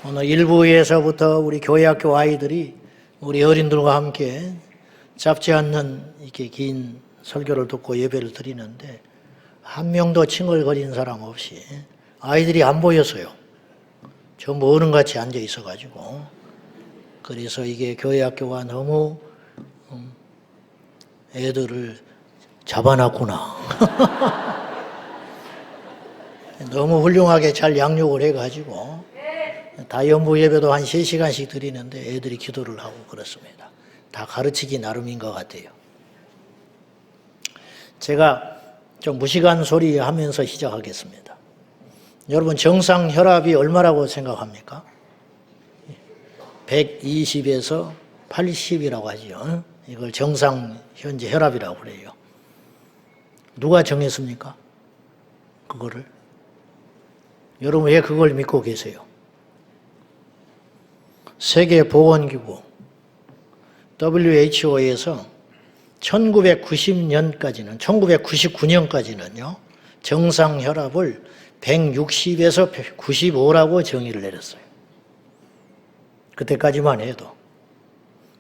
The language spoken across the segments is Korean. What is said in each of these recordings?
오늘 1부에서부터 우리 교회학교 아이들이 우리 어린들과 함께 잡지 않는 이렇게 긴 설교를 듣고 예배를 드리는데 한 명도 칭얼거리는 사람 없이 아이들이 안 보였어요. 전부 어른같이 앉아 있어가지고. 그래서 이게 교회학교가 너무 애들을 잡아놨구나. 너무 훌륭하게 잘 양육을 해가지고 다 연부 예배도 한 3시간씩 드리는데 애들이 기도를 하고 그렇습니다. 다 가르치기 나름인 것 같아요. 제가 좀 무식한 소리 하면서 시작하겠습니다. 여러분 정상 혈압이 얼마라고 생각합니까? 120에서 80이라고 하죠. 이걸 정상 현재 혈압이라고 그래요. 누가 정했습니까? 그거를. 여러분 왜 그걸 믿고 계세요? 세계보건기구 WHO에서 1999년까지는요, 정상 혈압을 160에서 95라고 정의를 내렸어요. 그때까지만 해도.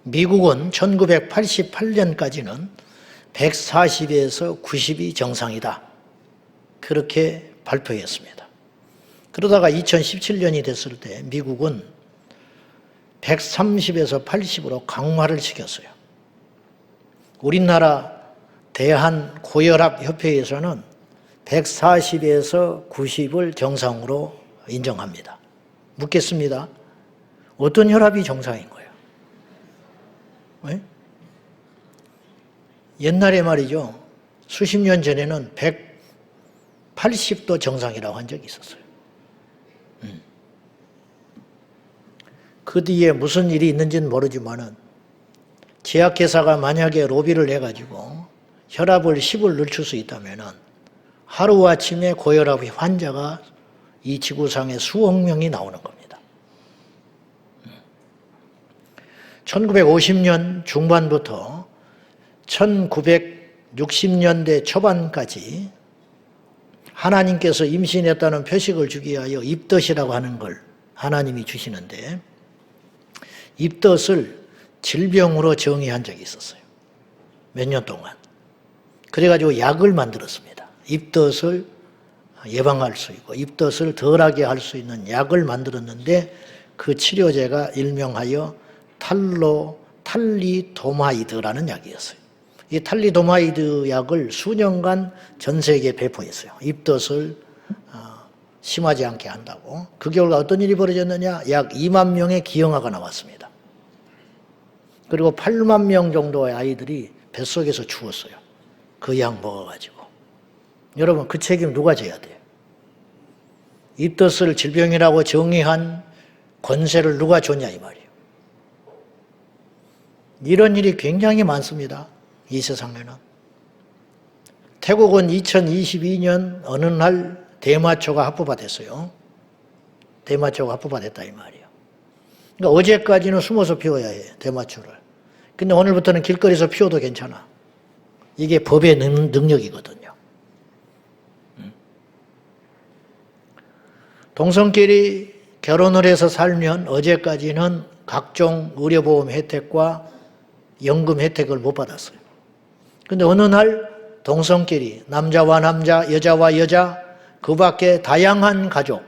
미국은 1988년까지는 140에서 90이 정상이다. 그렇게 발표했습니다. 그러다가 2017년이 됐을 때 미국은 130에서 80으로 강화를 시켰어요. 우리나라 대한고혈압협회에서는 140에서 90을 정상으로 인정합니다. 묻겠습니다. 어떤 혈압이 정상인 거예요? 네? 옛날에 말이죠. 수십 년 전에는 180도 정상이라고 한 적이 있었어요. 그 뒤에 무슨 일이 있는지는 모르지만은 제약회사가 만약에 로비를 해가지고 혈압을 10을 늦출 수 있다면은 하루아침에 고혈압 환자가 이 지구상에 수억 명이 나오는 겁니다. 1950년 중반부터 1960년대 초반까지 하나님께서 임신했다는 표식을 주기 위하여 입덧이라고 하는 걸 하나님이 주시는데 입덧을 질병으로 정의한 적이 있었어요. 몇 년 동안. 그래가지고 약을 만들었습니다. 입덧을 예방할 수 있고 입덧을 덜하게 할 수 있는 약을 만들었는데 그 치료제가 일명하여 탈리도마이드라는 약이었어요. 이 탈리도마이드 약을 수년간 전 세계에 배포했어요. 입덧을 심하지 않게 한다고. 그 결과 어떤 일이 벌어졌느냐? 약 2만 명의 기형아가 나왔습니다. 그리고 8만 명 정도의 아이들이 뱃속에서 죽었어요. 그 약 먹어가지고. 여러분 그 책임 누가 져야 돼요? 입덧을 질병이라고 정의한 권세를 누가 줬냐 이 말이에요. 이런 일이 굉장히 많습니다. 이 세상에는. 태국은 2022년 어느 날 대마초가 합법화 됐어요. 대마초가 합법화 됐다 이 말이에요. 그러니까 어제까지는 숨어서 피워야 해, 대마초를. 근데 오늘부터는 길거리에서 피워도 괜찮아. 이게 법의 능력이거든요. 동성끼리 결혼을 해서 살면 어제까지는 각종 의료보험 혜택과 연금 혜택을 못 받았어요. 근데 어느 날 동성끼리 남자와 남자, 여자와 여자, 그 밖에 다양한 가족,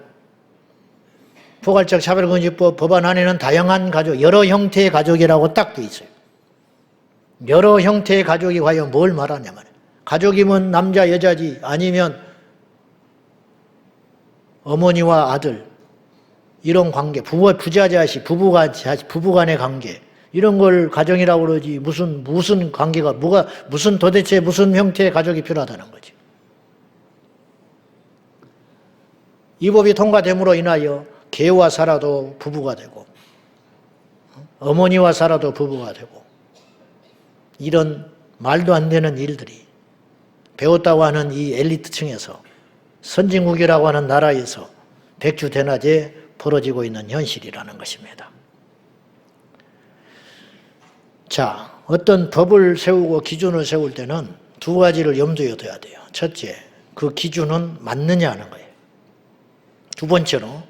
포괄적 차별금지법 법안 안에는 다양한 가족, 여러 형태의 가족이라고 딱 돼 있어요. 여러 형태의 가족이 과연 뭘 말하냐면 가족이면 남자, 여자지 아니면 어머니와 아들 이런 관계, 부자 자식, 부부간의 관계 이런 걸 가정이라고 그러지 무슨 관계가 무슨 도대체 무슨 형태의 가족이 필요하다는 거지. 이 법이 통과됨으로 인하여 개와 살아도 부부가 되고 어머니와 살아도 부부가 되고 이런 말도 안 되는 일들이 배웠다고 하는 이 엘리트층에서 선진국이라고 하는 나라에서 백주대낮에 벌어지고 있는 현실이라는 것입니다. 자, 어떤 법을 세우고 기준을 세울 때는 두 가지를 염두에 둬야 돼요. 첫째, 그 기준은 맞느냐 하는 거예요. 두 번째로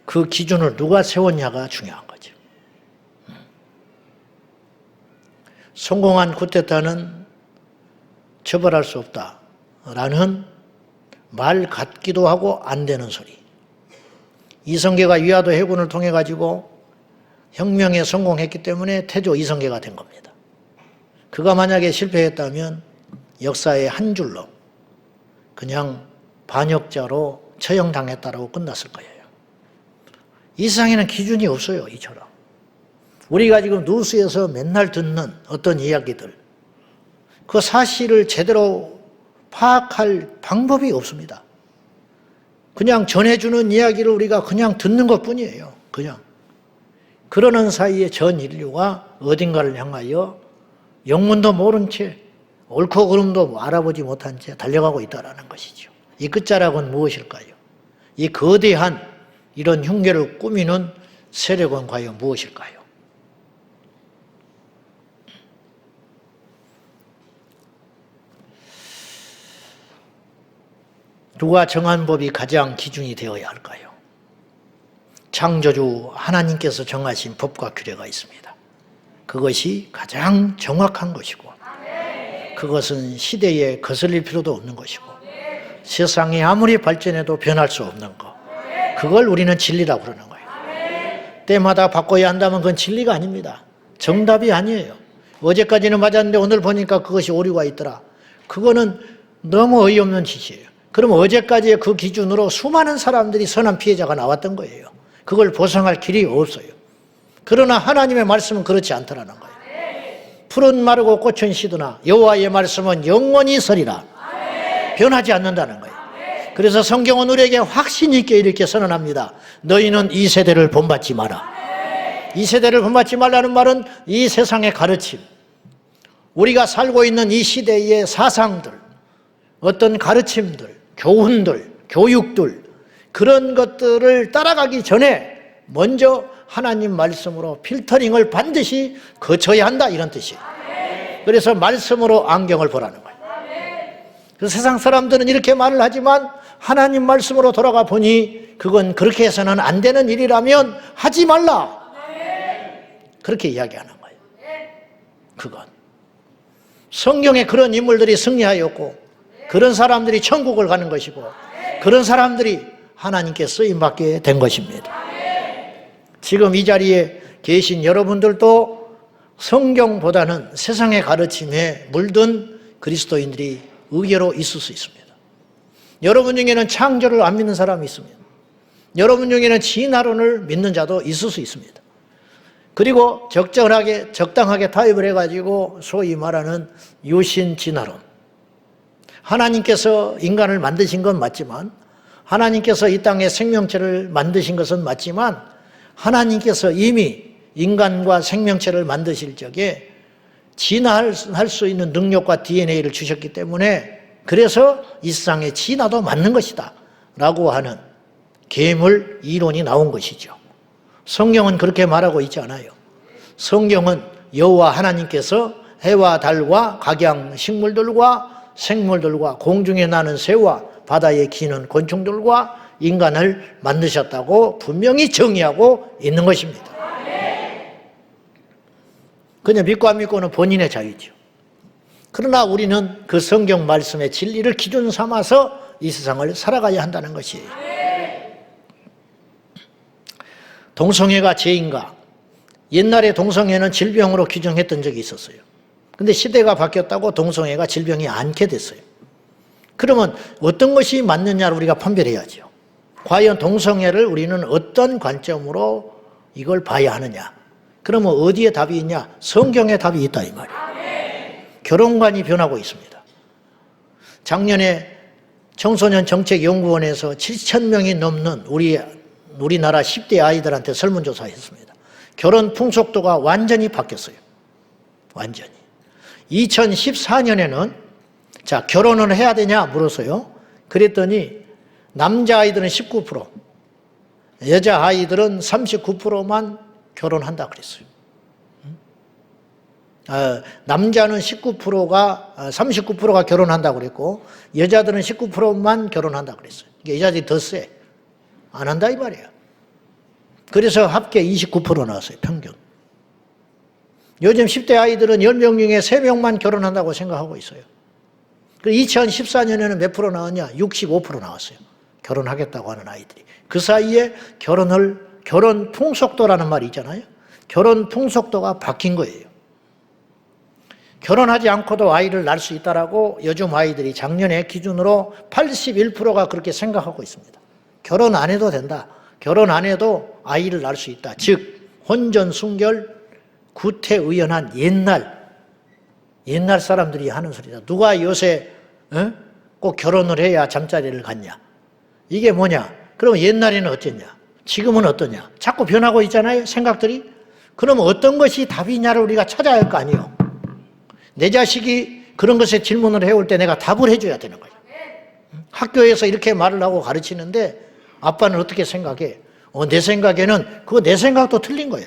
그 기준을 누가 세웠냐가 중요한 거죠. 성공한 쿠데타는 처벌할 수 없다라는 말 같기도 하고 안 되는 소리. 이성계가 위화도 해군을 통해 가지고 혁명에 성공했기 때문에 태조 이성계가 된 겁니다. 그가 만약에 실패했다면 역사의 한 줄로 그냥 반역자로 처형당했다라고 끝났을 거예요. 이 세상에는 기준이 없어요, 이처럼. 우리가 지금 뉴스에서 맨날 듣는 어떤 이야기들, 그 사실을 제대로 파악할 방법이 없습니다. 그냥 전해주는 이야기를 우리가 그냥 듣는 것 뿐이에요. 그냥. 그러는 사이에 전 인류가 어딘가를 향하여 영문도 모른 채 옳고 그름도 알아보지 못한 채 달려가고 있다는 것이죠. 이 끝자락은 무엇일까요? 이 거대한 이런 흉계를 꾸미는 세력은 과연 무엇일까요? 누가 정한 법이 가장 기준이 되어야 할까요? 창조주 하나님께서 정하신 법과 규례가 있습니다. 그것이 가장 정확한 것이고 그것은 시대에 거슬릴 필요도 없는 것이고 세상이 아무리 발전해도 변할 수 없는 것, 그걸 우리는 진리라고 그러는 거예요. 때마다 바꿔야 한다면 그건 진리가 아닙니다. 정답이 아니에요. 어제까지는 맞았는데 오늘 보니까 그것이 오류가 있더라. 그거는 너무 어이없는 짓이에요. 그러면 어제까지의 그 기준으로 수많은 사람들이 선한 피해자가 나왔던 거예요. 그걸 보상할 길이 없어요. 그러나 하나님의 말씀은 그렇지 않더라는 거예요. 풀은 마르고 꽃은 시드나 여호와의 말씀은 영원히 서리라. 변하지 않는다는 거예요. 그래서 성경은 우리에게 확신 있게 이렇게 선언합니다. 너희는 이 세대를 본받지 마라. 이 세대를 본받지 말라는 말은 이 세상의 가르침, 우리가 살고 있는 이 시대의 사상들, 어떤 가르침들, 교훈들, 교육들, 그런 것들을 따라가기 전에 먼저 하나님 말씀으로 필터링을 반드시 거쳐야 한다, 이런 뜻이에요. 그래서 말씀으로 안경을 보라는 거예요. 그래서 세상 사람들은 이렇게 말을 하지만 하나님 말씀으로 돌아가 보니 그건 그렇게 해서는 안 되는 일이라면 하지 말라, 그렇게 이야기하는 거예요. 그건 성경에 그런 인물들이 승리하였고 그런 사람들이 천국을 가는 것이고 그런 사람들이 하나님께 쓰임받게 된 것입니다. 지금 이 자리에 계신 여러분들도 성경보다는 세상의 가르침에 물든 그리스도인들이 의외로 있을 수 있습니다. 여러분 중에는 창조를 안 믿는 사람이 있습니다. 여러분 중에는 진화론을 믿는 자도 있을 수 있습니다. 그리고 적당하게 타협을 해가지고 소위 말하는 유신 진화론, 하나님께서 인간을 만드신 건 맞지만, 하나님께서 이 땅에 생명체를 만드신 것은 맞지만, 하나님께서 이미 인간과 생명체를 만드실 적에 진화할 수 있는 능력과 DNA를 주셨기 때문에 그래서 이 세상의 진화도 맞는 것이다 라고 하는 계물 이론이 나온 것이죠. 성경은 그렇게 말하고 있지 않아요. 성경은 여호와 하나님께서 해와 달과 각양 식물들과 생물들과 공중에 나는 새와 바다에 기는 곤충들과 인간을 만드셨다고 분명히 정의하고 있는 것입니다. 그냥 믿고 안 믿고는 본인의 자유죠. 그러나 우리는 그 성경 말씀의 진리를 기준 삼아서 이 세상을 살아가야 한다는 것이에요. 동성애가 죄인가? 옛날에 동성애는 질병으로 규정했던 적이 있었어요. 근데 시대가 바뀌었다고 동성애가 질병이 않게 됐어요. 그러면 어떤 것이 맞느냐를 우리가 판별해야죠. 과연 동성애를 우리는 어떤 관점으로 이걸 봐야 하느냐? 그러면 어디에 답이 있냐? 성경에 답이 있다 이 말이에요. 결혼관이 변하고 있습니다. 작년에 청소년 정책연구원에서 7,000명이 넘는 우리나라 10대 아이들한테 설문조사했습니다. 결혼 풍속도가 완전히 바뀌었어요. 완전히. 2014년에는 자, 결혼을 해야 되냐 물었어요. 그랬더니 남자아이들은 19%, 여자아이들은 39%만 결혼한다 그랬어요. 남자는 39%가 결혼한다고 그랬고 여자들은 19%만 결혼한다고 그랬어요. 여자들이 더 세. 안 한다 이 말이에요. 그래서 합계 29% 나왔어요, 평균. 요즘 10대 아이들은 10명 중에 3명만 결혼한다고 생각하고 있어요. 2014년에는 몇 프로 나왔냐? 65% 나왔어요. 결혼하겠다고 하는 아이들이. 그 사이에 결혼 풍속도라는 말이 있잖아요. 결혼 풍속도가 바뀐 거예요. 결혼하지 않고도 아이를 낳을 수 있다라고 요즘 아이들이 작년에 기준으로 81%가 그렇게 생각하고 있습니다. 결혼 안 해도 된다. 결혼 안 해도 아이를 낳을 수 있다. 즉 혼전, 순결, 구태의연한 옛날 사람들이 하는 소리다. 누가 요새 꼭 결혼을 해야 잠자리를 갖냐. 이게 뭐냐. 그럼 옛날에는 어땠냐. 지금은 어떠냐. 자꾸 변하고 있잖아요, 생각들이. 그럼 어떤 것이 답이냐를 우리가 찾아야 할 거 아니에요. 내 자식이 그런 것에 질문을 해올 때 내가 답을 해줘야 되는 거예요. 학교에서 이렇게 말을 하고 가르치는데 아빠는 어떻게 생각해? 내 생각에는 그거 내 생각도 틀린 거야.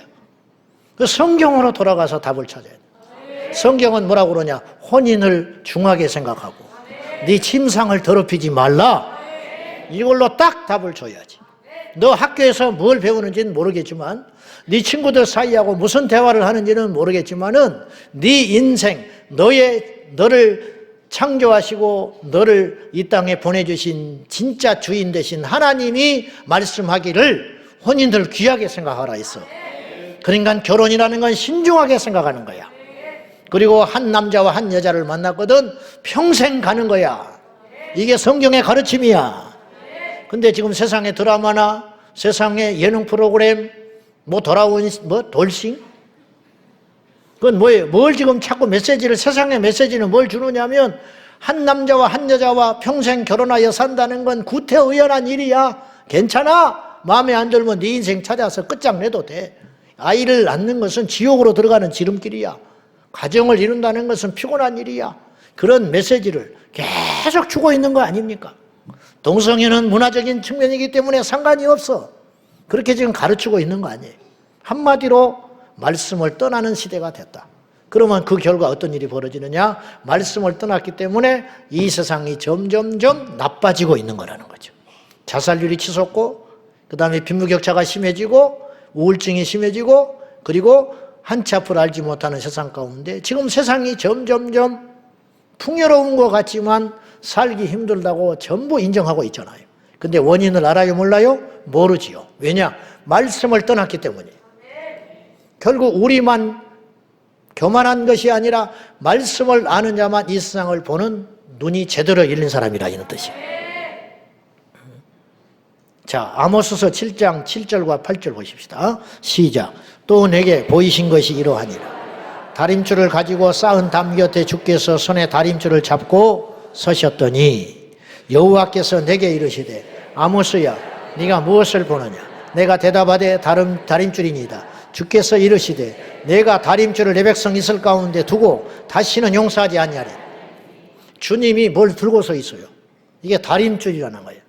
그 성경으로 돌아가서 답을 찾아야 돼. 성경은 뭐라고 그러냐? 혼인을 중하게 생각하고 네 침상을 더럽히지 말라. 이걸로 딱 답을 줘야지. 너 학교에서 뭘 배우는지는 모르겠지만 네 친구들 사이하고 무슨 대화를 하는지는 모르겠지만은 네 인생, 너를 창조하시고 너를 이 땅에 보내주신 진짜 주인 되신 하나님이 말씀하기를 혼인들 귀하게 생각하라 했어. 그러니까 결혼이라는 건 신중하게 생각하는 거야. 그리고 한 남자와 한 여자를 만났거든 평생 가는 거야. 이게 성경의 가르침이야. 근데 지금 세상의 드라마나 세상의 예능 프로그램 돌아온 돌싱? 그건 뭐예요? 뭘 지금 자꾸 메시지를, 세상의 메시지는 뭘 주느냐면 한 남자와 한 여자와 평생 결혼하여 산다는 건 구태의연한 일이야. 괜찮아. 마음에 안 들면 네 인생 찾아서 끝장내도 돼. 아이를 낳는 것은 지옥으로 들어가는 지름길이야. 가정을 이룬다는 것은 피곤한 일이야. 그런 메시지를 계속 주고 있는 거 아닙니까? 동성애는 문화적인 측면이기 때문에 상관이 없어. 그렇게 지금 가르치고 있는 거 아니에요. 한마디로 말씀을 떠나는 시대가 됐다. 그러면 그 결과 어떤 일이 벌어지느냐? 말씀을 떠났기 때문에 이 세상이 점점점 나빠지고 있는 거라는 거죠. 자살률이 치솟고 그 다음에 빈부격차가 심해지고 우울증이 심해지고 그리고 한치 앞을 알지 못하는 세상 가운데 지금 세상이 점점점 풍요로운 것 같지만 살기 힘들다고 전부 인정하고 있잖아요. 근데 원인을 알아요, 몰라요? 모르지요. 왜냐? 말씀을 떠났기 때문이에요. 결국 우리만 교만한 것이 아니라 말씀을 아는 자만 이 세상을 보는 눈이 제대로 열린 사람이라 이런 뜻이에요. 자, 아모스서 7장 7절과 8절 보십시다. 시작. 또 내게 보이신 것이 이러하니라. 다림줄을 가지고 쌓은 담 곁에 주께서 손에 다림줄을 잡고 서셨더니 여호와께서 내게 이르시되 아모스야 네가 무엇을 보느냐. 내가 대답하되 다림줄이니이다. 주께서 이르시되 내가 다림줄을 내 백성 있을 가운데 두고 다시는 용서하지 아니하리. 주님이 뭘 들고 서 있어요. 이게 다림줄이라는 거예요.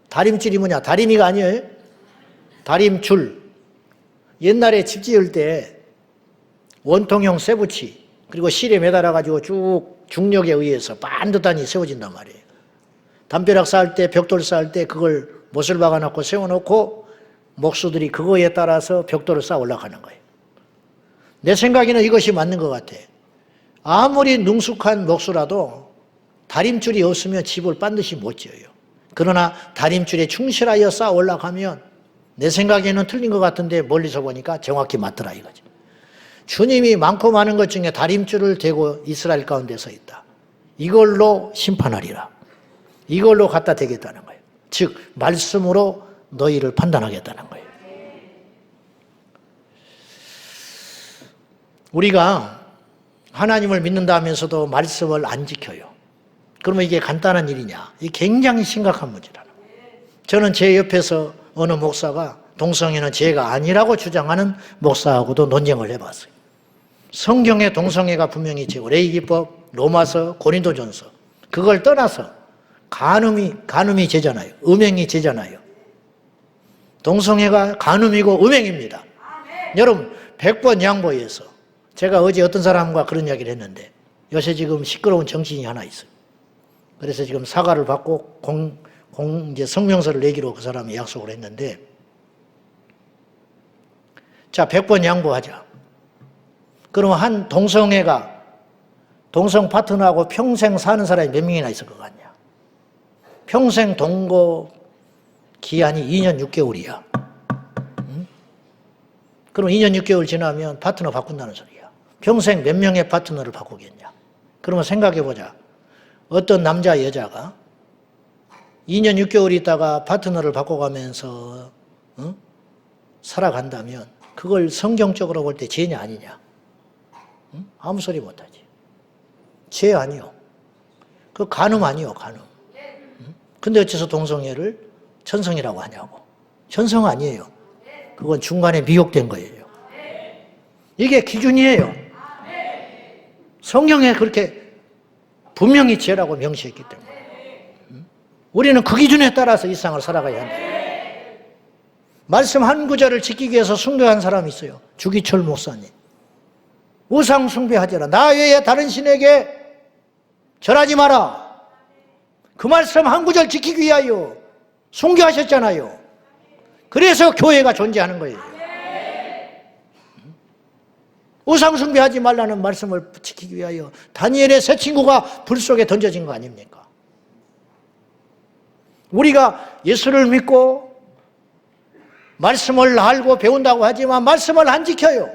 다림줄이 뭐냐? 다리미가 아니에요. 다림줄. 옛날에 집 지을 때 원통형 쇠붙이 그리고 실에 매달아가지고 쭉 중력에 의해서 반듯하니 세워진단 말이에요. 담벼락 쌓을 때 벽돌 쌓을 때 그걸 못을 박아놓고 세워놓고 목수들이 그거에 따라서 벽돌을 쌓아 올라가는 거예요. 내 생각에는 이것이 맞는 것 같아. 아무리 능숙한 목수라도 다림줄이 없으면 집을 반드시 못 지어요. 그러나 다림줄에 충실하여 쌓아 올라가면 내 생각에는 틀린 것 같은데 멀리서 보니까 정확히 맞더라 이거죠. 주님이 많고 많은 것 중에 다림줄을 대고 이스라엘 가운데 서 있다. 이걸로 심판하리라. 이걸로 갖다 대겠다는 거예요. 즉 말씀으로 너희를 판단하겠다는 거예요. 우리가 하나님을 믿는다 하면서도 말씀을 안 지켜요. 그러면 이게 간단한 일이냐? 이게 굉장히 심각한 문제라는 거예요. 저는 제 옆에서 어느 목사가 동성애는 죄가 아니라고 주장하는 목사하고도 논쟁을 해봤어요. 성경에 동성애가 분명히 죄고 레위기법, 로마서, 고린도전서 그걸 떠나서 간음이 죄잖아요. 음행이 죄잖아요. 동성애가 간음이고 음행입니다. 여러분 100번 양보해서 제가 어제 어떤 사람과 그런 이야기를 했는데 요새 지금 시끄러운 정치인이 하나 있어요. 그래서 지금 사과를 받고 이제 성명서를 내기로 그 사람이 약속을 했는데 자, 100번 양보하자. 그러면 한 동성애가 동성 파트너하고 평생 사는 사람이 몇 명이나 있을 것 같냐? 평생 동거 기한이 2년 6개월이야. 응? 그럼 2년 6개월 지나면 파트너 바꾼다는 소리야. 평생 몇 명의 파트너를 바꾸겠냐? 그러면 생각해보자. 어떤 남자, 여자가 2년 6개월 있다가 파트너를 바꿔가면서 살아간다면 그걸 성경적으로 볼 때 죄냐 아니냐? 아무 소리 못하지. 죄 아니요. 그 간음 아니요, 간음. 근데 어째서 동성애를 천성이라고 하냐고. 천성 아니에요. 그건 중간에 미혹된 거예요. 이게 기준이에요. 성경에 그렇게 분명히 죄라고 명시했기 때문에. 우리는 그 기준에 따라서 이 세상을 살아가야 한다. 말씀 한 구절을 지키기 위해서 숭배한 사람이 있어요. 주기철 목사님. 우상 숭배하지라. 나 외에 다른 신에게 절하지 마라. 그 말씀 한 구절 지키기 위하여 숭배하셨잖아요. 그래서 교회가 존재하는 거예요. 우상 숭배하지 말라는 말씀을 지키기 위하여 다니엘의 세 친구가 불 속에 던져진 거 아닙니까? 우리가 예수를 믿고 말씀을 알고 배운다고 하지만 말씀을 안 지켜요.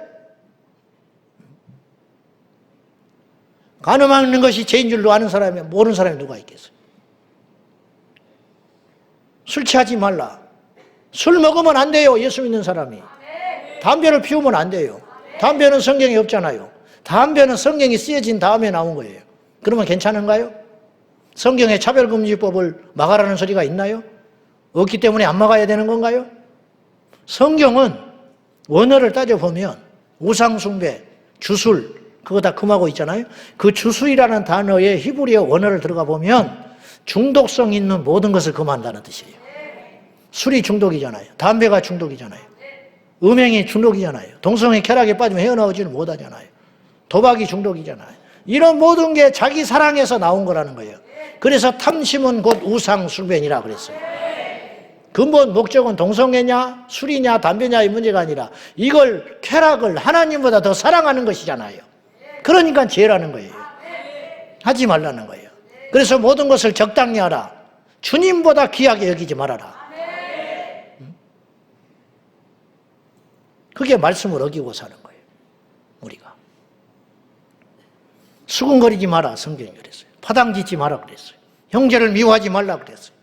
간음하는 것이 죄인 줄로 아는 사람이, 모르는 사람이 누가 있겠어요? 술 취하지 말라. 술 먹으면 안 돼요, 예수 믿는 사람이. 담배를 피우면 안 돼요. 담배는 성경에 없잖아요. 담배는 성경이 쓰여진 다음에 나온 거예요. 그러면 괜찮은가요? 성경에 차별금지법을 막아라는 소리가 있나요? 없기 때문에 안 막아야 되는 건가요? 성경은 원어를 따져보면 우상숭배, 주술, 그거 다 금하고 있잖아요. 그 주술이라는 단어의 히브리어 원어를 들어가 보면 중독성 있는 모든 것을 금한다는 뜻이에요. 술이 중독이잖아요. 담배가 중독이잖아요. 음행이 중독이잖아요. 동성애 쾌락에 빠지면 헤어나오지는 못하잖아요. 도박이 중독이잖아요. 이런 모든 게 자기 사랑에서 나온 거라는 거예요. 그래서 탐심은 곧 우상숭배니라 그랬어요. 근본 목적은 동성애냐 술이냐 담배냐 이 문제가 아니라 이걸 쾌락을 하나님보다 더 사랑하는 것이잖아요. 그러니까 죄라는 거예요. 하지 말라는 거예요. 그래서 모든 것을 적당히 하라. 주님보다 귀하게 여기지 말아라. 그게 말씀을 어기고 사는 거예요. 우리가. 수군거리지 마라 성경이 그랬어요. 파당짓지 마라 그랬어요. 형제를 미워하지 말라 그랬어요.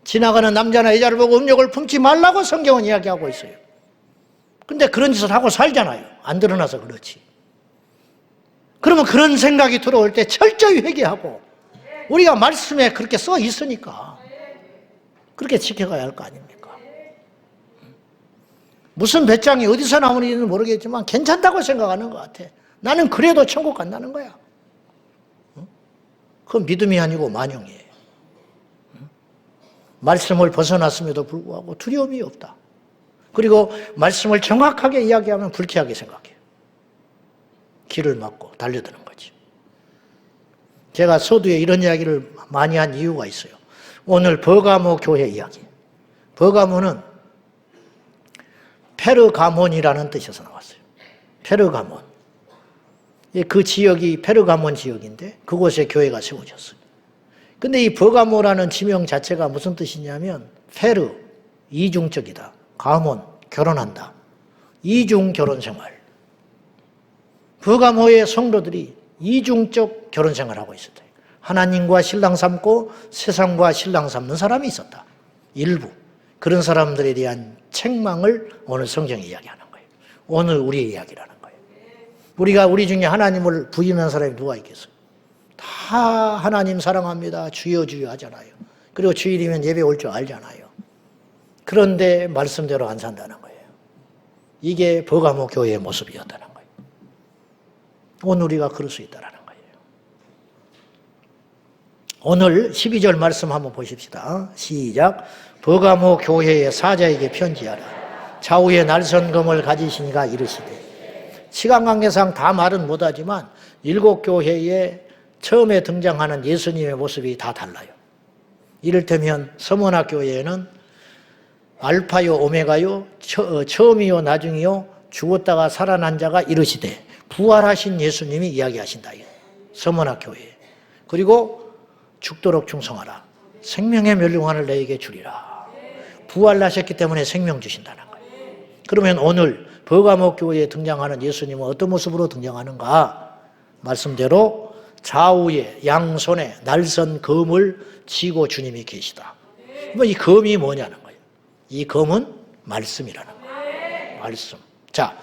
지나가는 남자나 여자를 보고 음욕을 품지 말라고 성경은 이야기하고 있어요. 근데 그런 짓을 하고 살잖아요. 안 드러나서 그렇지. 그러면 그런 생각이 들어올 때 철저히 회개하고 우리가 말씀에 그렇게 써 있으니까 그렇게 지켜가야 할 거 아닙니까? 무슨 배짱이 어디서 나오는지는 모르겠지만 괜찮다고 생각하는 것 같아. 나는 그래도 천국 간다는 거야. 그건 믿음이 아니고 만용이에요. 말씀을 벗어났음에도 불구하고 두려움이 없다. 그리고 말씀을 정확하게 이야기하면 불쾌하게 생각해요. 길을 막고 달려드는 거지. 제가 서두에 이런 이야기를 많이 한 이유가 있어요. 오늘 버가모 교회 이야기. 버가모는 페르가몬이라는 뜻에서 나왔어요. 페르가몬. 그 지역이 페르가몬 지역인데 그곳에 교회가 세워졌어요. 근데 이 버가모라는 지명 자체가 무슨 뜻이냐면 페르, 이중적이다. 가몬, 결혼한다. 이중 결혼 생활. 버가모의 성도들이 이중적 결혼 생활을 하고 있었다. 하나님과 신랑 삼고 세상과 신랑 삼는 사람이 있었다. 일부. 그런 사람들에 대한 책망을 오늘 성경이 이야기하는 거예요. 오늘 우리의 이야기라는 거예요. 우리가 우리 중에 하나님을 부인하는 사람이 누가 있겠어요? 다 하나님 사랑합니다. 주여 주여 하잖아요. 그리고 주일이면 예배 올 줄 알잖아요. 그런데 말씀대로 안 산다는 거예요. 이게 버가모 교회의 모습이었다는 거예요. 오늘 우리가 그럴 수 있다는 거예요. 오늘 12절 말씀 한번 보십시다. 시작. 버가모 교회의 사자에게 편지하라. 좌우에 날선 검을 가지시니가 이르시되. 시간 관계상 다 말은 못하지만 7교회에 처음에 등장하는 예수님의 모습이 다 달라요. 이를테면 서문학 교회에는 알파요 오메가요 처음이요 나중이요 죽었다가 살아난 자가 이르시되 부활하신 예수님이 이야기하신다. 서문학 교회. 그리고 죽도록 충성하라. 생명의 멸류관을 너에게 주리라. 부활하셨기 때문에 생명 주신다는 거예요. 그러면 오늘 버가모 교회에 등장하는 예수님은 어떤 모습으로 등장하는가? 말씀대로 좌우에 양손에 날선 검을 쥐고 주님이 계시다. 이 검이 뭐냐는 거예요. 이 검은 말씀이라는 거예요. 말씀. 자,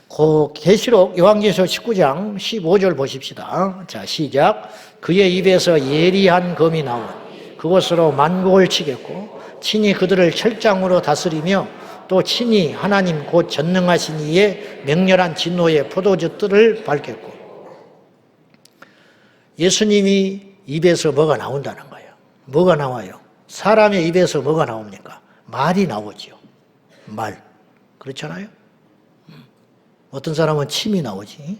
그 계시록 요한계시록 19장 15절 보십시다. 자, 시작. 그의 입에서 예리한 검이 나온 그것으로 만국을 치겠고 친히 그들을 철장으로 다스리며 또 친히 하나님 곧 전능하신 이의 맹렬한 진노의 포도주들을 밟겠고. 예수님이 입에서 뭐가 나온다는 거예요. 뭐가 나와요? 사람의 입에서 뭐가 나옵니까? 말이 나오지요. 말. 그렇잖아요? 어떤 사람은 침이 나오지.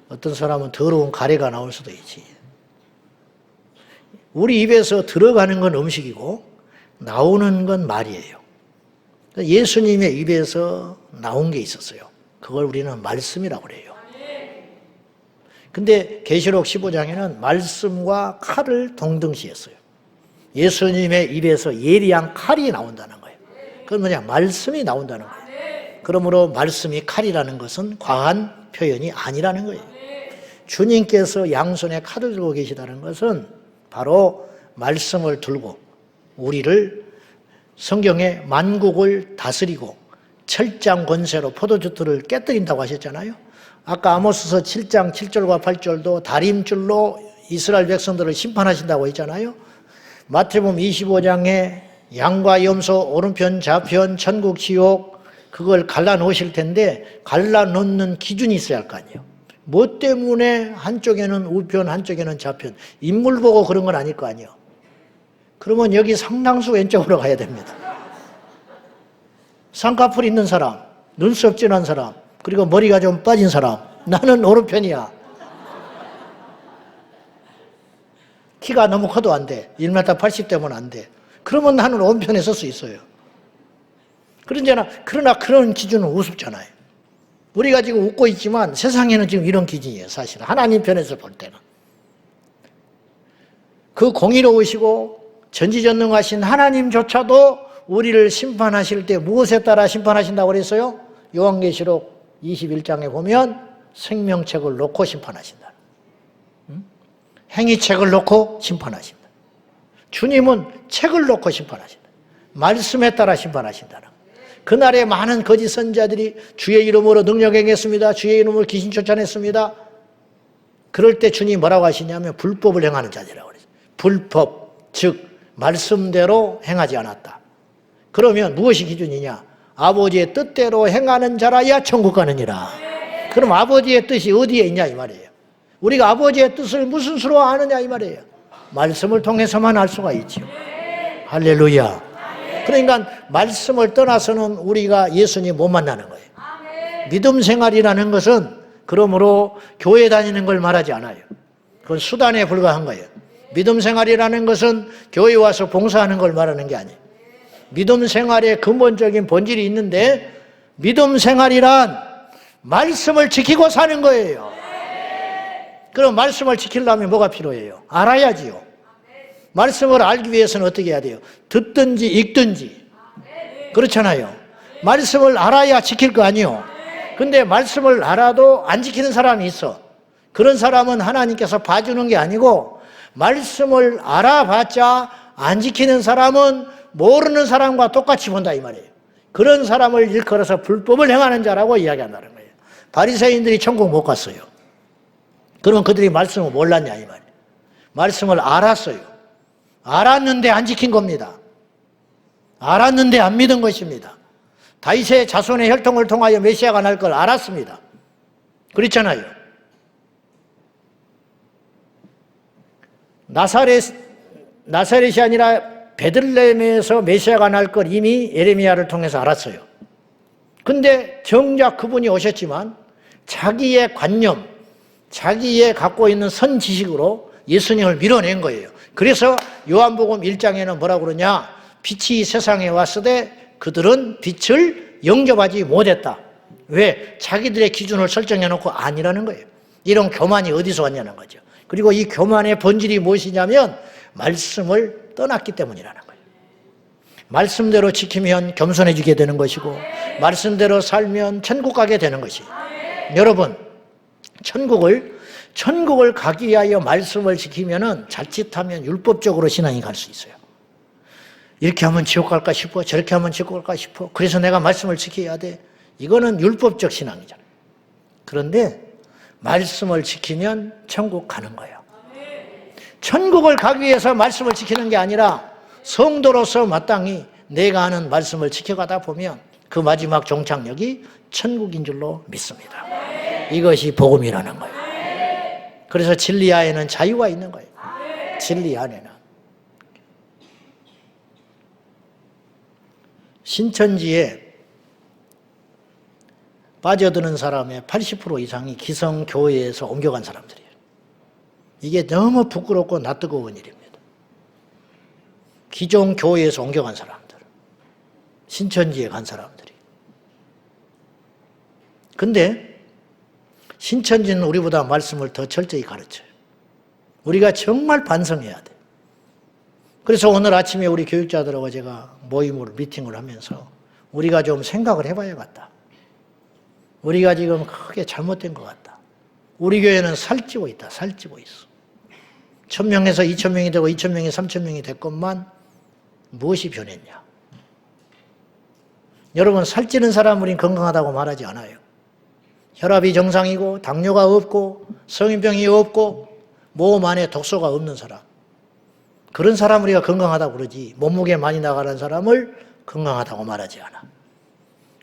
어떤 사람은 더러운 가래가 나올 수도 있지. 우리 입에서 들어가는 건 음식이고 나오는 건 말이에요. 예수님의 입에서 나온 게 있었어요. 그걸 우리는 말씀이라고 그래요. 근데 계시록 15장에는 말씀과 칼을 동등시했어요. 예수님의 입에서 예리한 칼이 나온다는 거예요. 그건 뭐냐? 말씀이 나온다는 거예요. 그러므로 말씀이 칼이라는 것은 과한 표현이 아니라는 거예요. 주님께서 양손에 칼을 들고 계시다는 것은 바로 말씀을 들고 우리를 성경에 만국을 다스리고 철장 권세로 포도주들을 깨뜨린다고 하셨잖아요. 아까 아모스서 7장 7절과 8절도 다림줄로 이스라엘 백성들을 심판하신다고 했잖아요. 마태복음 25장에 양과 염소 오른편 좌편 천국 지옥 그걸 갈라놓으실 텐데 갈라놓는 기준이 있어야 할 거 아니에요. 뭐 때문에 한쪽에는 우편 한쪽에는 좌편 인물 보고 그런 건 아닐 거 아니에요. 그러면 여기 상당수 왼쪽으로 가야 됩니다. 쌍꺼풀 있는 사람, 눈썹 진한 사람, 그리고 머리가 좀 빠진 사람, 나는 오른편이야. 키가 너무 커도 안 돼. 1m 80 되면 안 돼. 그러면 나는 오른편에 설 수 있어요. 그러나 그런 기준은 우습잖아요. 우리가 지금 웃고 있지만 세상에는 지금 이런 기준이에요. 사실 하나님 편에서 볼 때는. 그 공의로우시고 전지전능하신 하나님조차도 우리를 심판하실 때 무엇에 따라 심판하신다고 그랬어요? 요한계시록 21장에 보면 생명책을 놓고 심판하신다. 행위책을 놓고 심판하신다. 주님은 책을 놓고 심판하신다. 말씀에 따라 심판하신다는 거예요. 그날에 많은 거짓 선지자들이 주의 이름으로 능력 행했습니다. 주의 이름으로 귀신 쫓아냈습니다. 그럴 때 주님이 뭐라고 하시냐면 불법을 행하는 자들이라고 그랬어요. 불법, 즉 말씀대로 행하지 않았다. 그러면 무엇이 기준이냐? 아버지의 뜻대로 행하는 자라야 천국 가느니라. 그럼 아버지의 뜻이 어디에 있냐 이 말이에요. 우리가 아버지의 뜻을 무슨 수로 아느냐 이 말이에요. 말씀을 통해서만 알 수가 있죠. 할렐루야. 그러니까 말씀을 떠나서는 우리가 예수님 못 만나는 거예요. 믿음 생활이라는 것은 그러므로 교회 다니는 걸 말하지 않아요. 그건 수단에 불과한 거예요. 믿음 생활이라는 것은 교회 와서 봉사하는 걸 말하는 게 아니에요. 믿음 생활의 근본적인 본질이 있는데 믿음 생활이란 말씀을 지키고 사는 거예요. 그럼 말씀을 지키려면 뭐가 필요해요? 알아야지요. 말씀을 알기 위해서는 어떻게 해야 돼요? 듣든지 읽든지. 그렇잖아요. 말씀을 알아야 지킬 거 아니에요. 근데 말씀을 알아도 안 지키는 사람이 있어. 그런 사람은 하나님께서 봐주는 게 아니고 말씀을 알아봤자 안 지키는 사람은 모르는 사람과 똑같이 본다 이 말이에요. 그런 사람을 일컬어서 불법을 행하는 자라고 이야기한다는 거예요. 바리새인들이 천국 못 갔어요. 그러면 그들이 말씀을 몰랐냐 이 말이에요. 말씀을 알았어요. 알았는데 안 지킨 겁니다. 알았는데 안 믿은 것입니다. 다윗의 자손의 혈통을 통하여 메시아가 날 걸 알았습니다. 그렇잖아요. 나사렛이 아니라 베들레헴에서 메시아가 날 걸 이미 예레미야를 통해서 알았어요. 근데 정작 그분이 오셨지만 자기의 관념, 자기의 갖고 있는 선지식으로 예수님을 밀어낸 거예요. 그래서 요한복음 1장에는 뭐라고 그러냐? 빛이 세상에 왔으되 그들은 빛을 영접하지 못했다. 왜? 자기들의 기준을 설정해놓고 아니라는 거예요. 이런 교만이 어디서 왔냐는 거죠. 그리고 이 교만의 본질이 무엇이냐면 말씀을 떠났기 때문이라는 거예요. 말씀대로 지키면 겸손해지게 되는 것이고 말씀대로 살면 천국 가게 되는 것이에요. 여러분, 천국을 가기 위하여 말씀을 지키면은 자칫하면 율법적으로 신앙이 갈 수 있어요. 이렇게 하면 지옥 갈까 싶어, 저렇게 하면 지옥 갈까 싶어. 그래서 내가 말씀을 지켜야 돼. 이거는 율법적 신앙이잖아요. 그런데 말씀을 지키면 천국 가는 거예요. 천국을 가기 위해서 말씀을 지키는 게 아니라 성도로서 마땅히 내가 하는 말씀을 지켜가다 보면 그 마지막 종착역이 천국인 줄로 믿습니다. 이것이 복음이라는 거예요. 그래서 진리 안에는 자유가 있는 거예요. 진리 안에는. 신천지에 빠져드는 사람의 80% 이상이 기성교회에서 옮겨간 사람들이에요. 이게 너무 부끄럽고 낯뜨거운 일입니다. 기존 교회에서 옮겨간 사람들, 신천지에 간 사람들이. 근데 신천지는 우리보다 말씀을 더 철저히 가르쳐요. 우리가 정말 반성해야 돼. 그래서 오늘 아침에 우리 교육자들하고 제가 미팅을 하면서 우리가 좀 생각을 해봐야겠다. 우리가 지금 크게 잘못된 것 같다. 우리 교회는 살찌고 있다. 살찌고 있어. 1000명에서 2000명이 되고 2000명이 3000명이 됐건만 무엇이 변했냐. 여러분, 살찌는 사람 우린 건강하다고 말하지 않아요. 혈압이 정상이고 당뇨가 없고 성인병이 없고 몸 안에 독소가 없는 사람, 그런 사람 우리가 건강하다고 그러지 몸무게 많이 나가는 사람을 건강하다고 말하지 않아.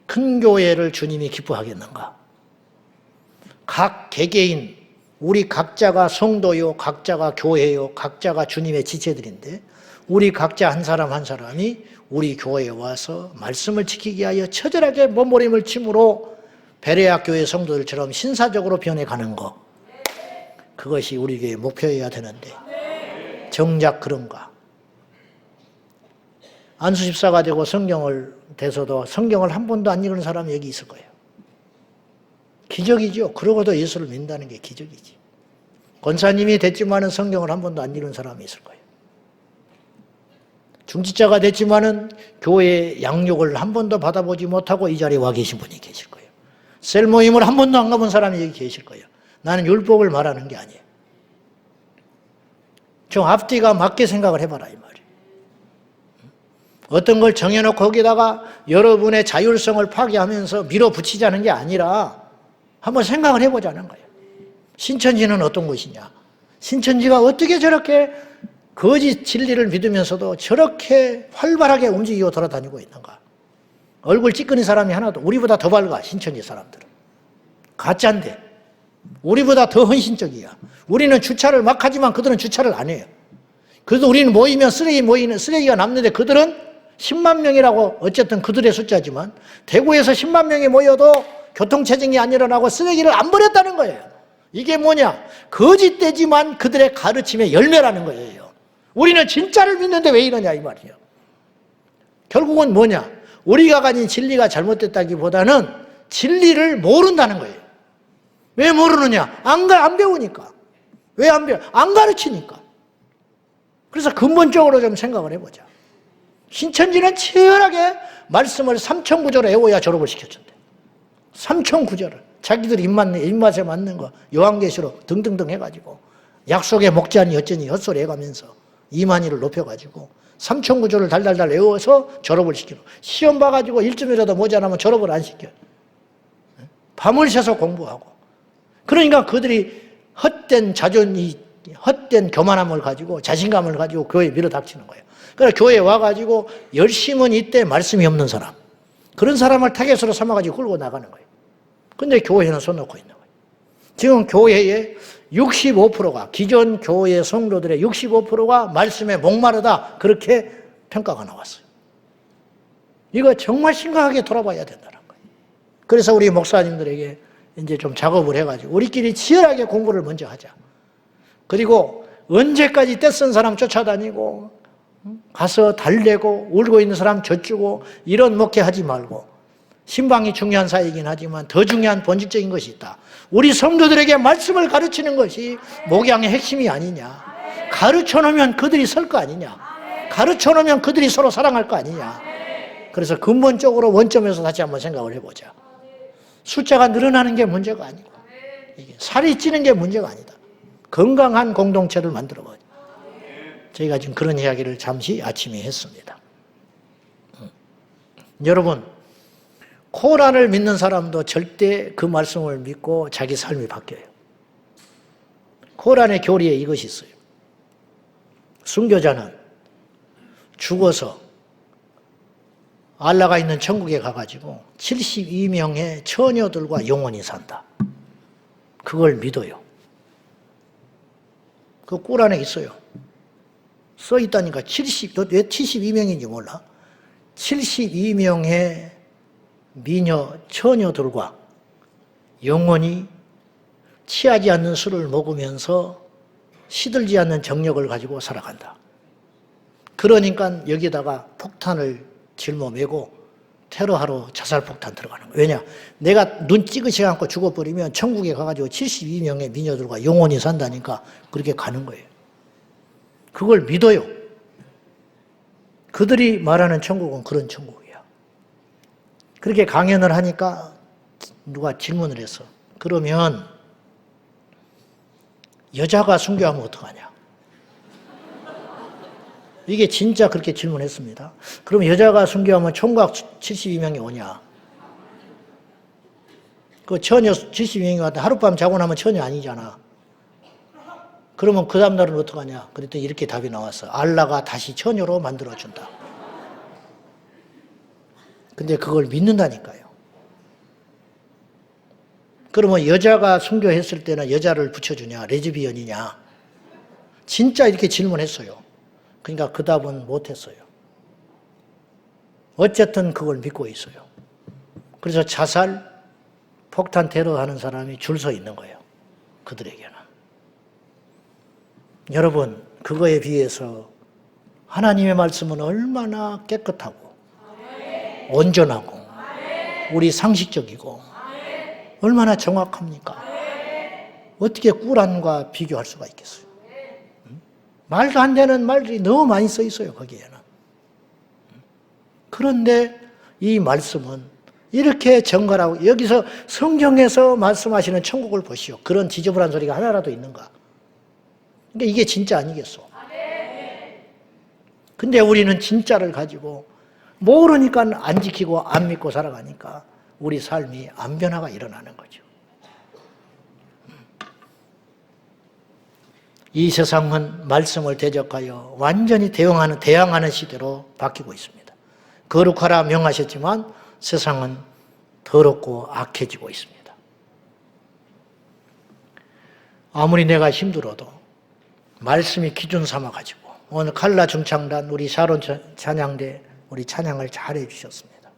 큰 교회를 주님이 기뻐하겠는가? 각 개개인, 우리 각자가 성도요, 각자가 교회요, 각자가 주님의 지체들인데 우리 각자 한 사람 한 사람이 우리 교회에 와서 말씀을 지키기 위하여 처절하게 몸부림을 침으로 베레아 교회 성도들처럼 신사적으로 변해가는 것, 그것이 우리 교회의 목표여야 되는데 정작 그런가? 안수 집사가 되고 성경을 돼서도 성경을 한 번도 안 읽은 사람이 여기 있을 거예요. 기적이죠. 그러고도 예수를 믿는다는 게 기적이지. 권사님이 됐지만은 성경을 한 번도 안 읽은 사람이 있을 거예요. 중직자가 됐지만은 교회의 양육을 한 번도 받아보지 못하고 이 자리에 와 계신 분이 계실 거예요. 셀 모임을 한 번도 안 가본 사람이 여기 계실 거예요. 나는 율법을 말하는 게 아니에요. 좀 앞뒤가 맞게 생각을 해봐라 이 말이에요. 어떤 걸 정해놓고 거기다가 여러분의 자율성을 파괴하면서 밀어붙이자는 게 아니라 한번 생각을 해보자는 거예요. 신천지는 어떤 것이냐? 신천지가 어떻게 저렇게 거짓 진리를 믿으면서도 저렇게 활발하게 움직이고 돌아다니고 있는가? 얼굴 찌끄는 사람이 하나도, 우리보다 더 밝아 신천지 사람들은. 가짜인데 우리보다 더 헌신적이야. 우리는 주차를 막 하지만 그들은 주차를 안 해요. 그래도 우리는 모이면 쓰레기가 남는데 그들은 10만 명이라고, 어쨌든 그들의 숫자지만 대구에서 10만 명이 모여도 교통체증이 안 일어나고 쓰레기를 안 버렸다는 거예요. 이게 뭐냐? 거짓되지만 그들의 가르침의 열매라는 거예요. 우리는 진짜를 믿는데 왜 이러냐 이 말이에요. 결국은 뭐냐? 우리가 가진 진리가 잘못됐다기보다는 진리를 모른다는 거예요. 왜 모르느냐? 안 배우니까. 왜 안 배워? 안 가르치니까. 그래서 근본적으로 좀 생각을 해보자. 신천지는 치열하게 말씀을 3,000구절을 외워야 졸업을 시켜준대. 3,000구절을. 자기들 입맛에 맞는 거, 요한계시록 등등등 해가지고 약속의 목자니 어쩌니 헛소리 해가면서 이만희를 높여가지고 3,000구절을 달달달 외워서 졸업을 시키고, 시험 봐가지고 1점이라도 모자라면 졸업을 안 시켜. 밤을 새서 공부하고. 그러니까 그들이 헛된 헛된 교만함을 가지고 자신감을 가지고 교회에 밀어닥치는 거예요. 그러니까 교회에 와가지고 열심은 이때 말씀이 없는 사람, 그런 사람을 타겟으로 삼아가지고 끌고 나가는 거예요. 근데 교회는 손 놓고 있는 거예요. 지금 교회의 65%가, 기존 교회 성도들의 65%가 말씀에 목마르다, 그렇게 평가가 나왔어요. 이거 정말 심각하게 돌아봐야 된다는 거예요. 그래서 우리 목사님들에게 이제 좀 작업을 해가지고 우리끼리 치열하게 공부를 먼저 하자. 그리고 언제까지 떼쓴 사람 쫓아다니고 가서 달래고 울고 있는 사람 젖주고 이런 목회하지 말고 신방이 중요한 사이이긴 하지만 더 중요한 본질적인 것이 있다. 우리 성도들에게 말씀을 가르치는 것이 목양의 핵심이 아니냐. 가르쳐 놓으면 그들이 설 거 아니냐. 가르쳐 놓으면 그들이 서로 사랑할 거 아니냐. 그래서 근본적으로 원점에서 다시 한번 생각을 해보자. 숫자가 늘어나는 게 문제가 아니고 이게 살이 찌는 게 문제가 아니다. 건강한 공동체를 만들어보자. 저희가 지금 그런 이야기를 잠시 아침에 했습니다. 여러분, 코란을 믿는 사람도 절대 그 말씀을 믿고 자기 삶이 바뀌어요. 코란의 교리에 이것이 있어요. 순교자는 죽어서 알라가 있는 천국에 가가지고 72명의 처녀들과 영원히 산다. 그걸 믿어요. 그 꾸란에 있어요. 써 있다니까. 왜 72명인지 몰라? 72명의 미녀, 처녀들과 영원히 취하지 않는 술을 먹으면서 시들지 않는 정력을 가지고 살아간다. 그러니까 여기다가 폭탄을 짊어매고 테러하러 자살폭탄 들어가는 거예요. 왜냐? 내가 눈 찌그시 않고 죽어버리면 천국에 가가지고 72명의 미녀들과 영원히 산다니까 그렇게 가는 거예요. 그걸 믿어요. 그들이 말하는 천국은 그런 천국이야. 그렇게 강연을 하니까 누가 질문을 했어. 그러면 여자가 순교하면 어떡하냐? 이게 진짜 그렇게 질문했습니다. 그럼 여자가 순교하면 총각 72명이 오냐? 그 처녀 72명이 왔다 하룻밤 자고 나면 처녀 아니잖아. 그러면 그 다음날은 어떡하냐? 그랬더니 이렇게 답이 나왔어. 알라가 다시 처녀로 만들어준다. 근데 그걸 믿는다니까요. 그러면 여자가 순교했을 때는 여자를 붙여주냐? 레즈비언이냐? 진짜 이렇게 질문했어요. 그러니까 그 답은 못했어요. 어쨌든 그걸 믿고 있어요. 그래서 자살, 폭탄 테러하는 사람이 줄 서 있는 거예요. 그들에게는. 여러분, 그거에 비해서 하나님의 말씀은 얼마나 깨끗하고 온전하고 우리 상식적이고 얼마나 정확합니까? 어떻게 꾸란과 비교할 수가 있겠어요? 말도 안 되는 말들이 너무 많이 써 있어요, 거기에는. 그런데 이 말씀은 이렇게 정갈하고, 여기서 성경에서 말씀하시는 천국을 보시오. 그런 지저분한 소리가 하나라도 있는가? 그러니까 이게 진짜 아니겠어. 근데 우리는 진짜를 가지고 모르니까 안 지키고 안 믿고 살아가니까 우리 삶이 안 변화가 일어나는 거죠. 이 세상은 말씀을 대적하여 완전히 대항하는 시대로 바뀌고 있습니다. 거룩하라 명하셨지만 세상은 더럽고 악해지고 있습니다. 아무리 내가 힘들어도 말씀이 기준 삼아가지고 오늘 칼라 중창단 우리 샤론 찬양대 우리 찬양을 잘 해주셨습니다.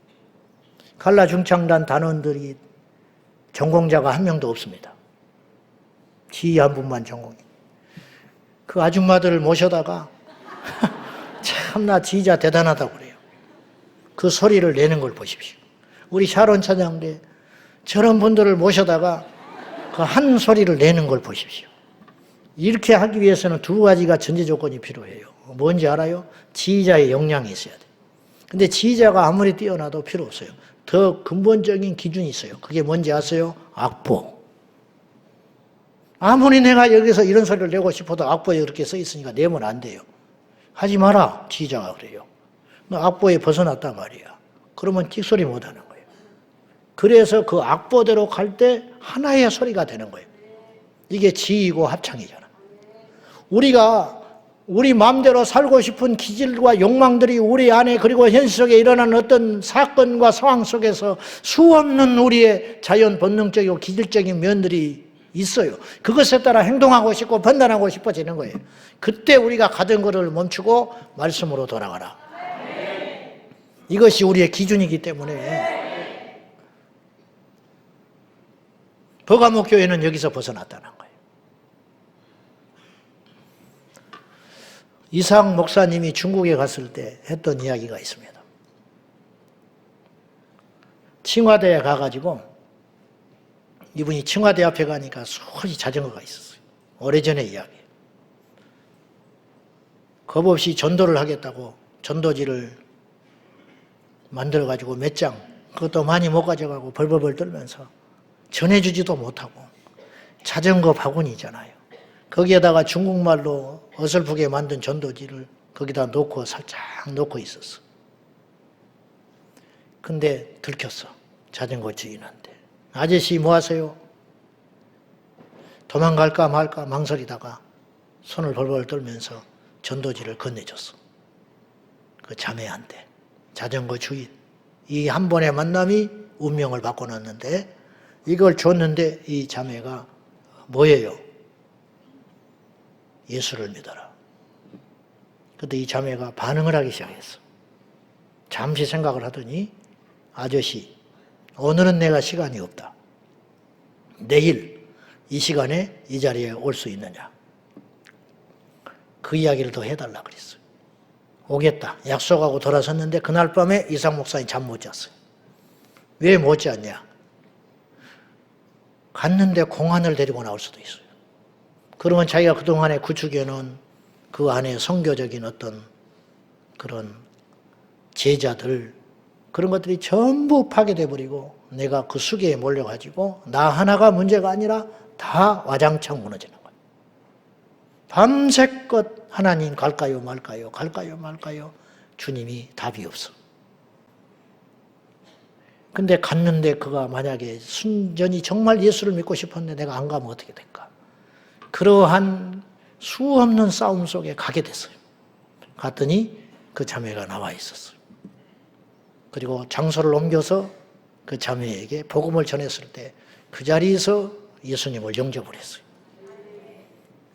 칼라 중창단 단원들이 전공자가 한 명도 없습니다. 지휘 한 분만 전공이. 그 아줌마들을 모셔다가 참나 지휘자 대단하다고 그래요. 그 소리를 내는 걸 보십시오. 우리 샤론 찬양대 저런 분들을 모셔다가 그 한 소리를 내는 걸 보십시오. 이렇게 하기 위해서는 두 가지가 전제 조건이 필요해요. 뭔지 알아요? 지휘자의 역량이 있어야 돼요. 근데 지휘자가 아무리 뛰어나도 필요 없어요. 더 근본적인 기준이 있어요. 그게 뭔지 아세요? 악보. 아무리 내가 여기서 이런 소리를 내고 싶어도 악보에 그렇게 써 있으니까 내면 안 돼요. 하지 마라. 지휘자가 그래요. 너 악보에 벗어났단 말이야. 그러면 찍소리 못 하는 거예요. 그래서 그 악보대로 갈 때 하나의 소리가 되는 거예요. 이게 지휘고 합창이잖아. 우리가 우리 마음대로 살고 싶은 기질과 욕망들이 우리 안에 그리고 현실 속에 일어나는 어떤 사건과 상황 속에서 수없는 우리의 자연 본능적이고 기질적인 면들이 있어요. 그것에 따라 행동하고 싶고 판단하고 싶어지는 거예요. 그때 우리가 가던 것을 멈추고 말씀으로 돌아가라. 이것이 우리의 기준이기 때문에 버가모 교회는 여기서 벗어났다는 거예요. 이상 목사님이 중국에 갔을 때 했던 이야기가 있습니다. 칭화대에 가가지고 이분이 칭화대 앞에 가니까 수없이 자전거가 있었어요. 오래전의 이야기예요. 겁없이 전도를 하겠다고 전도지를 만들어가지고 몇 장, 그것도 많이 못 가져가고 벌벌벌 떨면서 전해주지도 못하고 자전거 바구니잖아요. 거기에다가 중국말로 어설프게 만든 전도지를 거기다 놓고 살짝 놓고 있었어. 근데 들켰어. 자전거 주인한테. 아저씨 뭐 하세요? 도망갈까 말까 망설이다가 손을 벌벌 떨면서 전도지를 건네줬어. 그 자매한테. 자전거 주인. 이 한 번의 만남이 운명을 바꿔놨는데 이걸 줬는데 이 자매가 뭐예요? 예수를 믿어라. 그때 이 자매가 반응을 하기 시작했어. 잠시 생각을 하더니 아저씨, 오늘은 내가 시간이 없다. 내일 이 시간에 이 자리에 올 수 있느냐? 그 이야기를 더 해달라 그랬어요. 오겠다. 약속하고 돌아섰는데 그날 밤에 이상 목사님 잠 못 잤어요. 왜 못 잤냐? 갔는데 공안을 데리고 나올 수도 있어요. 그러면 자기가 그동안에 구축해놓은 그 안에 선교적인 어떤 그런 제자들, 그런 것들이 전부 파괴돼 버리고 내가 그 수계에 몰려가지고 나 하나가 문제가 아니라 다 와장창 무너지는 거예요. 밤새껏 하나님 갈까요 말까요 갈까요 말까요 주님이 답이 없어. 근데 갔는데 그가 만약에 순전히 정말 예수를 믿고 싶었는데 내가 안 가면 어떻게 될까? 그러한 수없는 싸움 속에 가게 됐어요. 갔더니 그 자매가 나와 있었어요. 그리고 장소를 옮겨서 그 자매에게 복음을 전했을 때 그 자리에서 예수님을 영접을 했어요.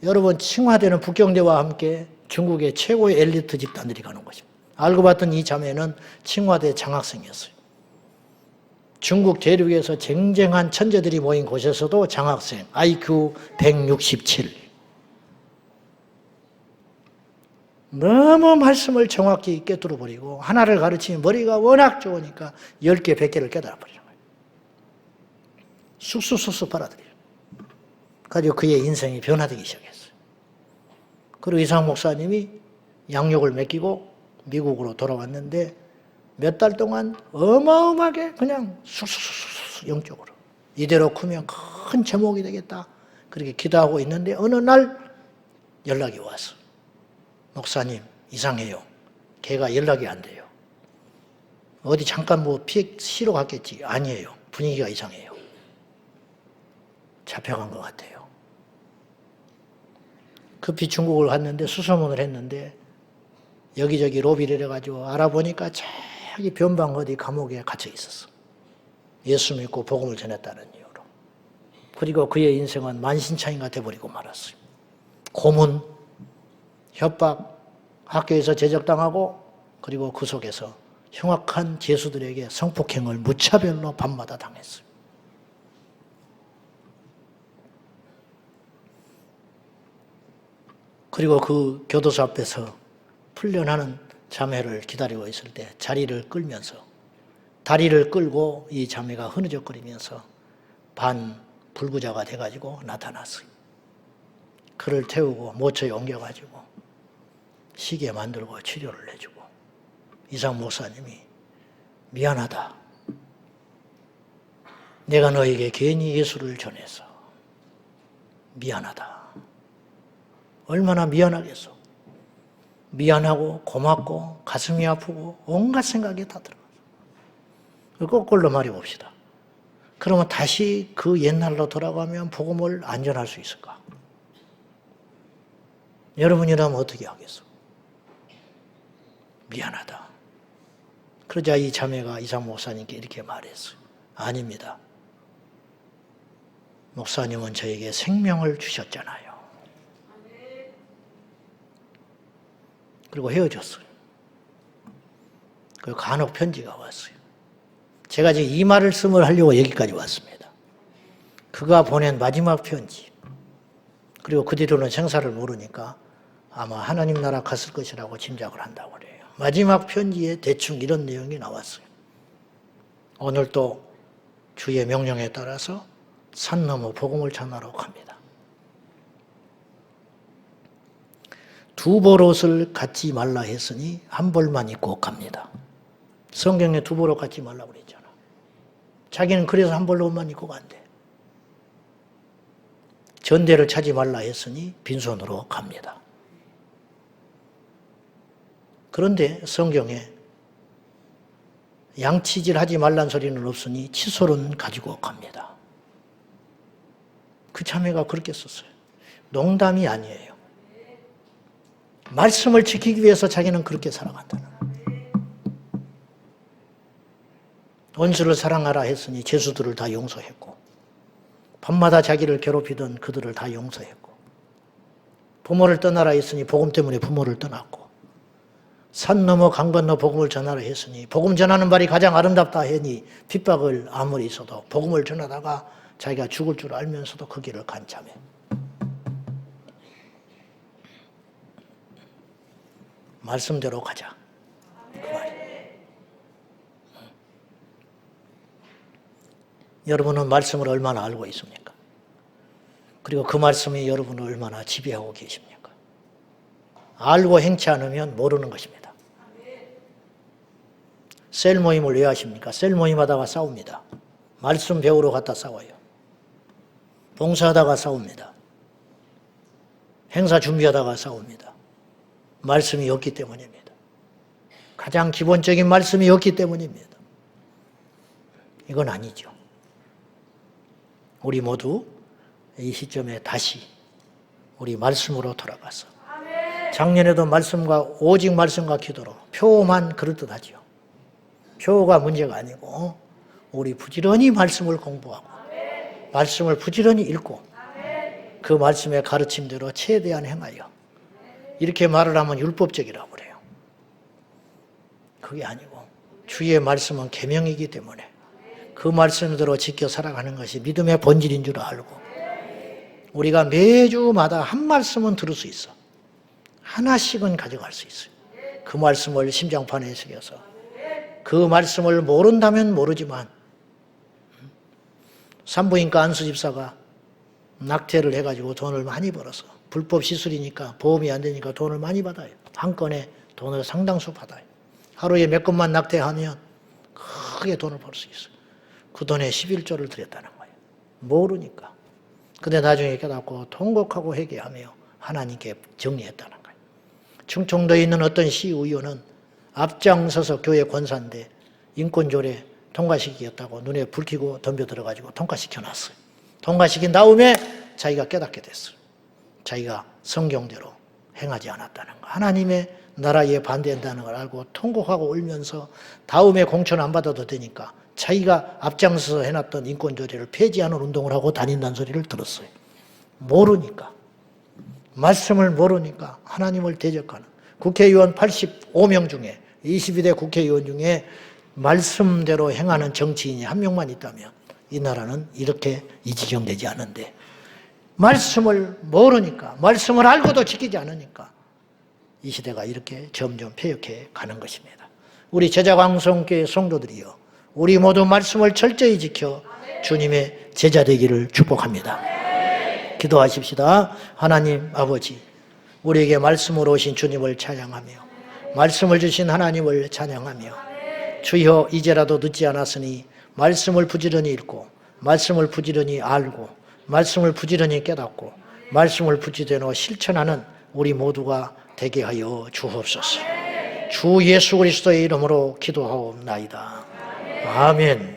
여러분, 칭화대는 북경대와 함께 중국의 최고의 엘리트 집단들이 가는 것입니다. 알고 봤더니 이 자매는 칭화대 장학생이었어요. 중국 대륙에서 쟁쟁한 천재들이 모인 곳에서도 장학생, IQ 167. 너무 말씀을 정확히 꿰뚫어버리고 하나를 가르치면 머리가 워낙 좋으니까 10개, 100개를 깨달아버리는 거예요. 쑥쑥쑥쑥 빨아들여요. 가지고 그의 인생이 변화되기 시작했어요. 그리고 이상 목사님이 양육을 맡기고 미국으로 돌아왔는데 몇 달 동안 어마어마하게 그냥 쑥쑥쑥쑥 영적으로 이대로 크면 큰 제목이 되겠다 그렇게 기도하고 있는데 어느 날 연락이 왔어. 목사님 이상해요. 걔가 연락이 안 돼요. 어디 잠깐 뭐 피해 쉬러 갔겠지. 아니에요. 분위기가 이상해요. 잡혀간 것 같아요. 급히 중국을 갔는데 수소문을 했는데 여기저기 로비를 해가지고 알아보니까 저기 변방 어디 감옥에 갇혀 있었어. 예수 믿고 복음을 전했다는 이유로. 그리고 그의 인생은 만신창이가 돼버리고 말았어요. 고문, 협박, 학교에서 제적당하고 그리고 그 속에서 흉악한 죄수들에게 성폭행을 무차별로 밤마다 당했어요. 그리고 그 교도소 앞에서 풀려나는 자매를 기다리고 있을 때 자리를 끌면서 다리를 끌고 이 자매가 흐느적거리면서 반 불구자가 돼가지고 나타났어요. 그를 태우고 모처에 옮겨가지고 시계 만들고 치료를 해주고 이상 목사님이 미안하다. 내가 너에게 괜히 예수를 전해서 미안하다. 얼마나 미안하겠어. 미안하고 고맙고 가슴이 아프고 온갖 생각이 다 들어가서 거꾸로 말해봅시다. 그러면 다시 그 옛날로 돌아가면 복음을 안전할 수 있을까? 여러분이라면 어떻게 하겠어? 미안하다. 그러자 이 자매가 이상 목사님께 이렇게 말했어요. 아닙니다. 목사님은 저에게 생명을 주셨잖아요. 그리고 헤어졌어요. 그리고 간혹 편지가 왔어요. 제가 지금 이 말씀을 하려고 여기까지 왔습니다. 그가 보낸 마지막 편지. 그리고 그 뒤로는 생사를 모르니까 아마 하나님 나라 갔을 것이라고 짐작을 한다고 그래요. 마지막 편지에 대충 이런 내용이 나왔어요. 오늘도 주의 명령에 따라서 산 넘어 복음을 전하러 갑니다. 두 벌옷을 갖지 말라 했으니 한 벌만 입고 갑니다. 성경에 두 벌옷 갖지 말라고 그랬잖아. 자기는 그래서 한 벌옷만 입고 간대. 전대를 차지 말라 했으니 빈손으로 갑니다. 그런데 성경에 양치질 하지 말란 소리는 없으니 칫솔은 가지고 갑니다. 그 자매가 그렇게 썼어요. 농담이 아니에요. 말씀을 지키기 위해서 자기는 그렇게 살아간다는 거예요. 원수를 사랑하라 했으니 죄수들을 다 용서했고, 밤마다 자기를 괴롭히던 그들을 다 용서했고, 부모를 떠나라 했으니 복음 때문에 부모를 떠났고, 산 넘어 강 건너 복음을 전하라 했으니 복음 전하는 말이 가장 아름답다 하니 핍박을 아무리 있어도 복음을 전하다가 자기가 죽을 줄 알면서도 그 길을 간 자매. 말씀대로 가자. 그 말이에요. 여러분은 말씀을 얼마나 알고 있습니까? 그리고 그 말씀이 여러분을 얼마나 지배하고 계십니까? 알고 행치 않으면 모르는 것입니다. 셀 모임을 왜 하십니까? 셀 모임 하다가 싸웁니다. 말씀 배우러 갔다 싸워요. 봉사하다가 싸웁니다. 행사 준비하다가 싸웁니다. 말씀이 없기 때문입니다. 가장 기본적인 말씀이 없기 때문입니다. 이건 아니죠. 우리 모두 이 시점에 다시 우리 말씀으로 돌아가서 작년에도 말씀과 오직 말씀과 기도로 표만 그럴듯하죠. 표가 문제가 아니고 우리 부지런히 말씀을 공부하고 말씀을 부지런히 읽고 그 말씀의 가르침대로 최대한 행하여 이렇게 말을 하면 율법적이라고 그래요. 그게 아니고 주의 말씀은 계명이기 때문에 그 말씀대로 지켜 살아가는 것이 믿음의 본질인 줄 알고 우리가 매주마다 한 말씀은 들을 수 있어. 하나씩은 가져갈 수 있어요. 그 말씀을 심장판에 새겨서 그 말씀을 모른다면 모르지만 산부인과 안수 집사가 낙태를 해가지고 돈을 많이 벌어서 불법 시술이니까 보험이 안 되니까 돈을 많이 받아요. 한 건에 돈을 상당수 받아요. 하루에 몇 건만 낙태하면 크게 돈을 벌 수 있어요. 그 돈에 11조를 드렸다는 거예요. 모르니까. 근데 나중에 깨닫고 통곡하고 회개하며 하나님께 정리했다는 거예요. 충청도에 있는 어떤 시의원은 앞장서서 교회 권사인데 인권조례 통과시키겠다고 눈에 불 켜고 덤벼 들어가지고 통과시켜놨어요. 통과시킨 다음에 자기가 깨닫게 됐어요. 자기가 성경대로 행하지 않았다는 거. 하나님의 나라에 반대한다는 걸 알고 통곡하고 울면서 다음에 공천 안 받아도 되니까 자기가 앞장서서 해놨던 인권조례를 폐지하는 운동을 하고 다닌다는 소리를 들었어요. 모르니까. 말씀을 모르니까 하나님을 대적하는 국회의원 85명 중에 22대 국회의원 중에 말씀대로 행하는 정치인이 한 명만 있다면 이 나라는 이렇게 이 지경 되지 않은데 말씀을 모르니까 말씀을 알고도 지키지 않으니까 이 시대가 이렇게 점점 폐역해 가는 것입니다. 우리 제자광성교회 성도들이여 우리 모두 말씀을 철저히 지켜 주님의 제자 되기를 축복합니다. 기도하십시다. 하나님 아버지 우리에게 말씀으로 오신 주님을 찬양하며 말씀을 주신 하나님을 찬양하며 주여 이제라도 늦지 않았으니 말씀을 부지런히 읽고 말씀을 부지런히 알고 말씀을 부지런히 깨닫고 말씀을 부지런히 실천하는 우리 모두가 되게 하여 주옵소서. 주 예수 그리스도의 이름으로 기도하옵나이다. 아멘.